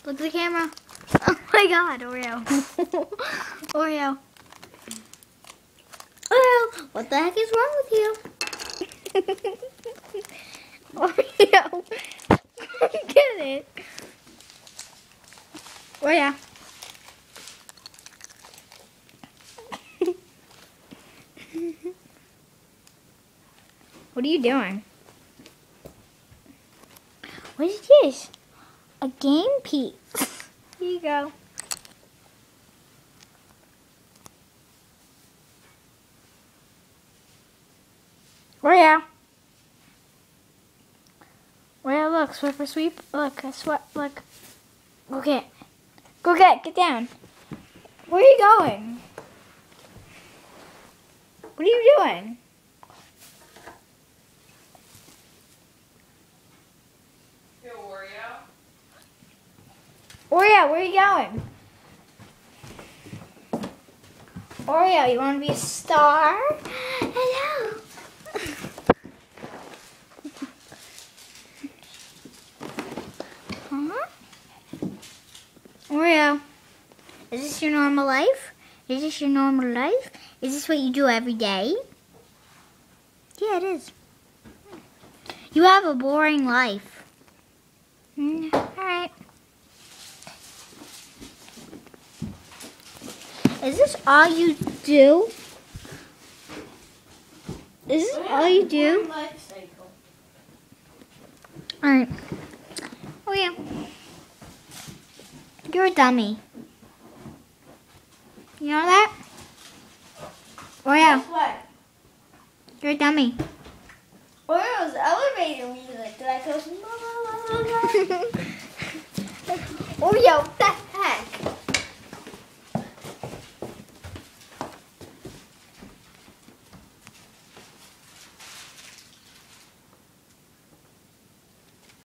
Look at the camera. Oh my god, Oreo. Oreo. Oreo, what the heck is wrong with you? Oreo. Get it. Oreo. What are you doing? What is this? A game piece. Here you go. Oreo. Oreo, look, Swiffer sweep. Look, I sweat. Look. Go get. Go get down. Where are you going? What are you doing? Oreo, where are you going? Oreo, you want to be a star? Hello. Huh? Oreo, is this your normal life? Is this your normal life? Is this what you do every day? Yeah, it is. You have a boring life. Alright. Is this all you do? Is this all you do? Alright. Oh yeah. You're a dummy. You know that? Oh yeah. What? You're a dummy. Oreo's elevator music. Did I go? Oreo, that's